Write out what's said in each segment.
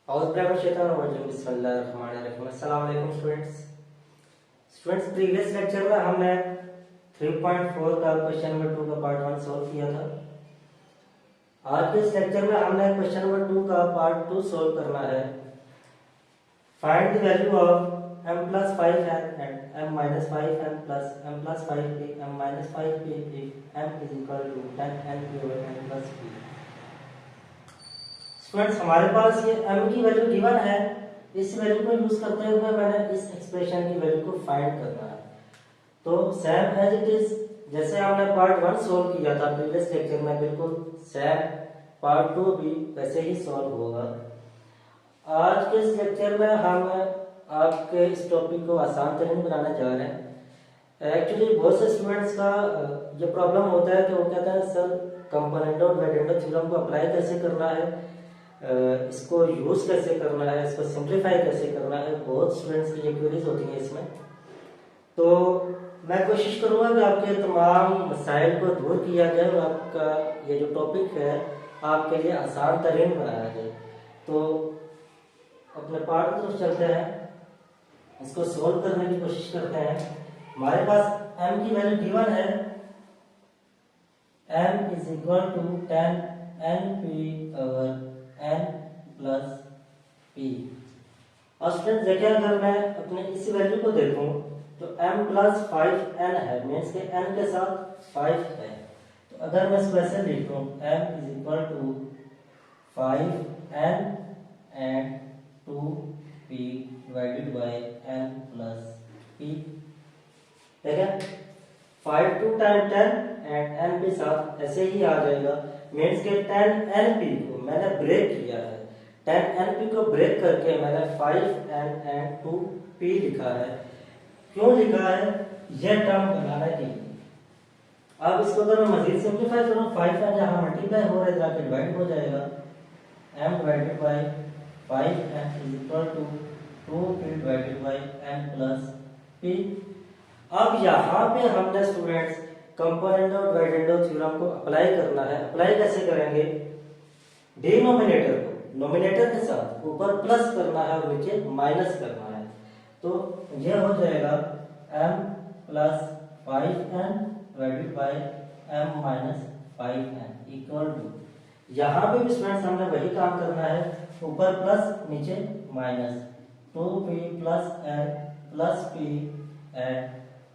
अस्सलाम students, previous lecture में हमने 3.4 का क्वेश्चन नंबर 2 का पार्ट 1 सॉल्व किया था। आज के इस लेक्चर में हमने क्वेश्चन नंबर 2 का पार्ट 2 सॉल्व करना है। Find the value of m plus 5n and m minus 5n plus m plus 5p m minus 5p if m is equal to 10n p over n plus p। Students, हमारे पास ये m की value given है। इस value को use करते हुए मैंने इस एक्सप्रेशन की वैल्यू को फाइंड करना है। तो सेम एज इट इज जैसे हमने पार्ट 1 सॉल्व किया था प्रीवियस लेक्चर में, बिल्कुल सेम पार्ट 2 भी वैसे ही सॉल्व होगा। आज के इस लेक्चर में हम आपके इस टॉपिक को आसान तरीन बनाने जा रहे हैं। एक्चुअली बहुत से स्टूडेंट्स का ये प्रॉब्लम होता है कि वो कहते हैं सर कंपोनेंटो और वेडेंडो थ्योरम को अप्लाई कैसे करना है, इसको यूज कैसे करना है, इसको सिंप्लीफाई कैसे करना है। बहुत स्टूडेंट्स की ये क्वेरीज होती हैं इसमें। तो मैं कोशिश करूंगा कि आपके तमाम मसाइल को दूर किया जाए और आपका ये जो टॉपिक है आपके लिए आसान तरीन बनाया जाए। तो अपने पार्ट की तरफ चलते हैं, इसको सोल्व करने की कोशिश करते हैं। हमारे पास m की वैल्यू गिवन है, m is equal to 10np over n plus p। और स्टूडेंट देखिए, अगर मैं अपने इस वैल्यू को देखूं तो m प्लस 5n है, मीन्स के n के साथ 5 है। तो अगर मैं इसको ऐसे लिख दूं m is equal to 5n and 2p divided by n plus p। ठीक है, 5 2 टाइम 10 एंड n के साथ ऐसे ही आ जाएगा। मीन्स के 10np को मैंने ब्रेक किया है। 10np को ब्रेक करके मैंने 5n एंड 2p लिखा है। क्यों लिखा है? यह टर्म बनाने के लिए। अब इसको अगर मैं मजीद सिंप्लीफाई करूं, 5n यहाँ मल्टीप्लाई हो रहा है, जाके डिवाइड हो जाएगा। m divided by 5n is equal to 2p divided by n plus p। अब यहाँ पे हमने स्टूडेंट्स कंपोनेंटो और डिवाइडेंडो थ्योरम को अप्लाई करना है। अप्लाई कैसे करेंगे? डिनोमिनेटर को नोमिनेटर के साथ ऊपर प्लस करना है और नीचे माइनस करना है। तो यह हो जाएगा m plus 5n divided by m minus 5n equal to, यहाँ पे भी स्टूडेंट्स हमने वही काम करना है, ऊपर प्लस नीचे minus, 2p plus n plus p and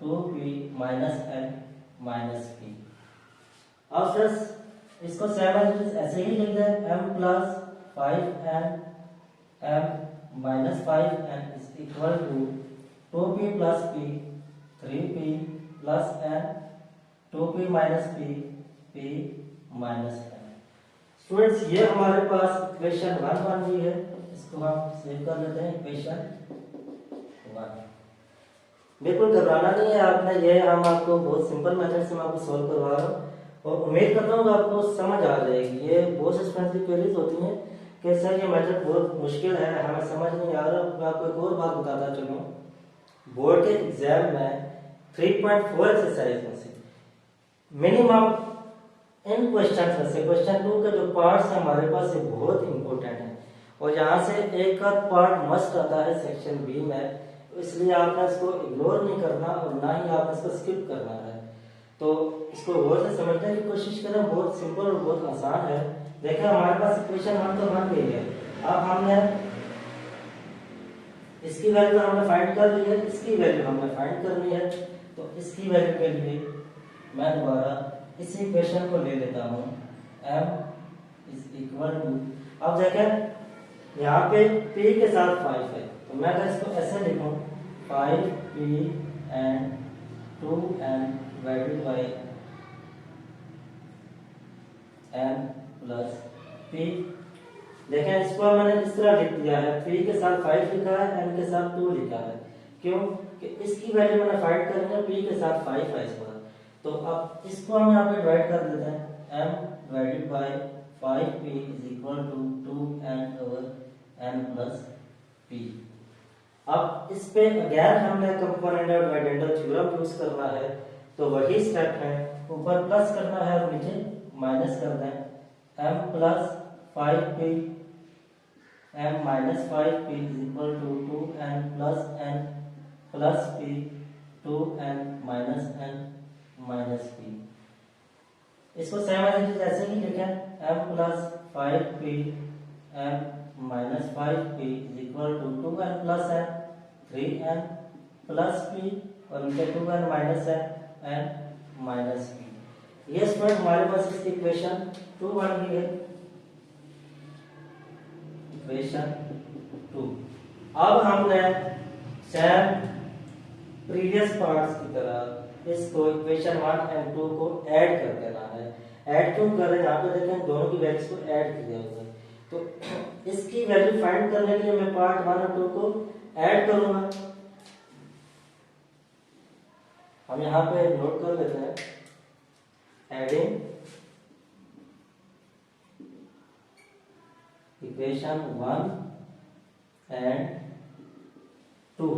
2p minus n minus p। अब फ्रेंड्स इसको सेम ऐसे ही लिख दें, m plus 5n m minus 5n is equal to 2p plus p 3p plus n 2p minus p minus n। Students, ये हमारे पास equation 1 भी है, इसको हम सेव कर लेते हैं। इक्वेशन 1, बिल्कुल घबराना नहीं है आपने, ये हम आपको बहुत सिंपल मेथड से मैं आपको सॉल्व करवा रहा हूँ और उम्मीद करता हूँ आपको समझ आ जाएगी। ये बहुत से स्टूडेंट्स की क्वेरीज होती हैं कि सर ये मेथड बहुत मुश्किल है, हमें समझ नहीं आ रहा। मैं आपको एक और बात बताता चलूँ, बोर्ड के एग्जाम में 3.4 एक्सरसाइज में से मिनिमम इन क्वेश्चन में से क्वेश्चन 2 के जो पार्ट्स हैं हमारे पास ये बहुत इंपॉर्टेंट है और यहाँ से एक का पार्ट मस्ट आता है सेक्शन बी में, इसलिए आपने इसको इग्नोर नहीं करना और ना ही आपने इसको स्किप करना है। तो इसको गौर से समझने की कोशिश करें, बहुत सिंपल और बहुत आसान है। देखिए हमारे पास इक्वेशन 1 तो बन गई है। अब हमने इसकी वैल्यू हमने फाइंड कर ली है, इसकी वैल्यू हमने फाइंड करनी है। तो इसकी वैल्यू के लिए मैं दोबारा इसी इक्वेशन को ले लेता हूँ, m इज इक्वल टू, अब देखें यहाँ पे p के साथ 5 है, तो मैं अगर इसको ऐसे लिखूं 5p and 2n divided by n plus p। देखें इसको मैंने इस तरह लिख दिया है, p के साथ 5 लिखा है, n के साथ 2 लिखा है। क्यों? कि इसकी वैल्यू मैंने फाइंड करनी है, p के साथ 5 है इस बार। तो अब इसको हम यहाँ पे डिवाइड कर देते हैं, m divided by 5p is equal to 2n over n plus p। अब इस पे अगेन हमने कंपोनेंट और डिवाइडेंडो थ्योरम यूज करना है, तो वही स्टेप है, ऊपर प्लस करना है और नीचे माइनस करना है। m plus 5p m minus 5p is equal to 2n plus p 2n minus n minus p। इसको सेम एज इट ऐसे ही लिखें m plus 5p m minus 5p is equal to 2n plus n 3n plus p और नीचे 2n minus n minus p। ये student हमारे पास इसकी equation 2 बन गई है, इक्वेशन 2। अब हमने सेम प्रीवियस पार्ट्स की तरह इसको इक्वेशन 1 एंड 2 को ऐड कर देना है। ऐड क्यों कर रहे हैं, यहाँ पे देखें दोनों की वैल्यूज को ऐड किया हुआ है, तो इसकी वैल्यू फाइंड करने के लिए मैं पार्ट 1 और 2 को ऐड करूंगा। हम यहाँ पे नोट कर लेते हैं एडिंग इक्वेशन 1 एंड 2।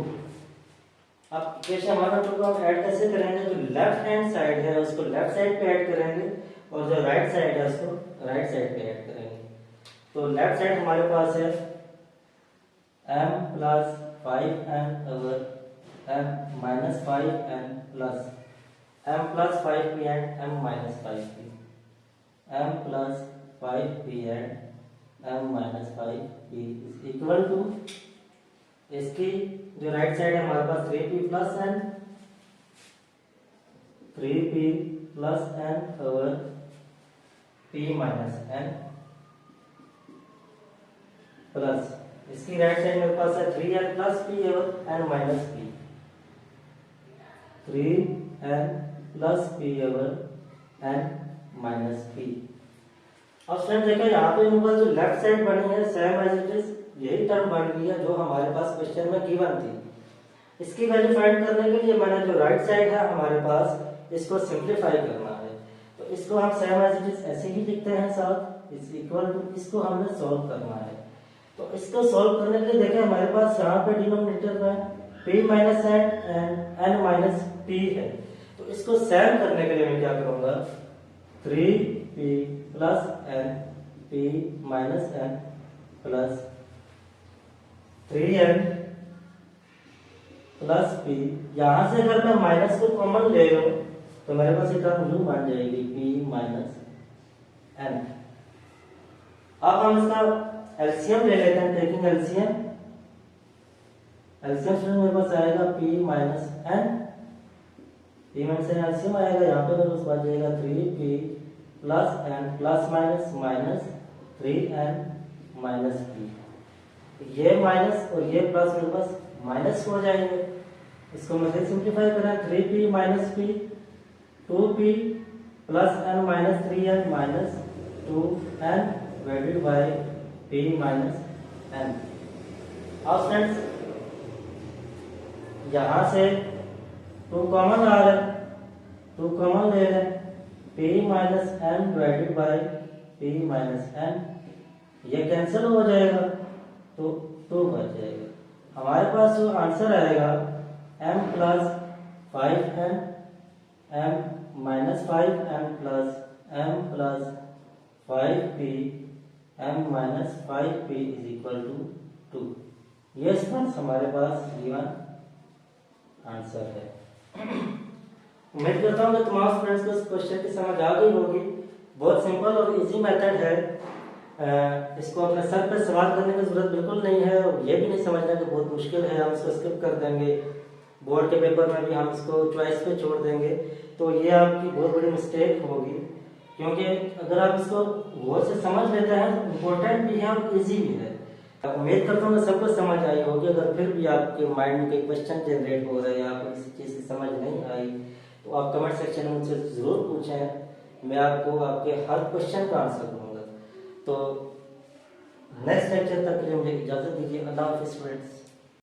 अब इक्वेशन 1 और 2 को हम ऐड कैसे करेंगे, जो लेफ्ट हैंड साइड है उसको लेफ्ट साइड पे ऐड करेंगे और जो राइट साइड है उसको राइट साइड पे ऐड करेंगे। तो लेफ्ट साइड हमारे पास है m plus 5n over m minus 5n plus m plus 5p and m minus 5p, m plus 5p and m minus 5p is equal to, इसकी जो right side है हमारे पास 3p plus n, 3p plus n over p minus n plus इसकी right side मेरे पास है 3n plus p और n minus p, 3n plus p और n minus p। अब फ्रेंड्स देखो यहाँ पे मेरे पास जो लेफ्ट साइड बनी है सेम एज इट इज यही टर्म बन गई है जो हमारे पास क्वेश्चन में गिवन थी। इसकी वैल्यू फाइंड करने के लिए मैंने जो राइट साइड है हमारे पास इसको सिंप्लीफाई करना है, तो इसको हम सेम एज इट इज ऐसे ही लिखते हैं साथ इज इक्वल टू, इसको हमने सॉल्व करना है। तो इसको सॉल्व करने के लिए देखिए हमारे पास यहाँ पे डिनोमिनेटर में p minus and n minus p है, तो इसको सेम करने के लिए मैं क्या करूंगा 3p plus n p minus n plus 3n plus p। यहां से अगर मैं माइनस को कॉमन ले लूं तो मेरे पास ये टर्म यूं बन जाएगी p माइनस n। अब हम इसका एलसीएम ले लेते हैं, टेकिंग एलसीएम से मेरे पास आएगा p minus n, p minus n LCM आएगा, यहाँ पे मेरे पास बच जाएगा 3p plus n plus minus minus 3n minus p। ये माइनस और ये प्लस मेरे पास माइनस हो जाएंगे, इसको मैं सिंप्लीफाई करें 3p minus p 2p plus n minus 3n minus 2n divided by p minus n। अब फ्रेंड्स यहां से 2 कॉमन आ रहा है, 2 कॉमन ले लें p minus n divided by p minus n, ये कैंसिल हो जाएगा तो 2 बच जाएगा। हमारे पास जो आंसर आएगा m plus 5n m minus 5n plus m plus 5p m minus 5p is equal to 2। ये स्टूडेंट्स हमारे पास गिवन आंसर है। उम्मीद करता हूँ कि तमाम स्टूडेंट्स को इस क्वेश्चन की समझ आ गई होगी। बहुत सिंपल और इजी मेथड है, इसको अपने सर पे सवाल करने की जरूरत बिल्कुल नहीं है और ये भी नहीं समझना कि बहुत मुश्किल है हम इसको स्किप कर देंगे, बोर्ड के पेपर में भी हम इसको चॉइस पे छोड़ देंगे, तो ये आपकी बहुत बड़ी मिस्टेक होगी। क्योंकि अगर आप इसको गौर से समझ लेते हैं तो इम्पोर्टेंट भी है और इजी भी है। उम्मीद करता हूँ सबको समझ आई होगी। अगर फिर भी आपके माइंड में कोई क्वेश्चन जनरेट हो रहा है या आपको किसी चीज़ की समझ नहीं आई तो आप कमेंट सेक्शन में मुझसे ज़रूर पूछें, मैं आपको आपके हर क्वेश्चन का आंसर दूंगा। तो नेक्स्ट लेक्चर तक के लिए मुझे इजाज़त दीजिए। अल्लाह हाफिज़ स्टूडेंट्स।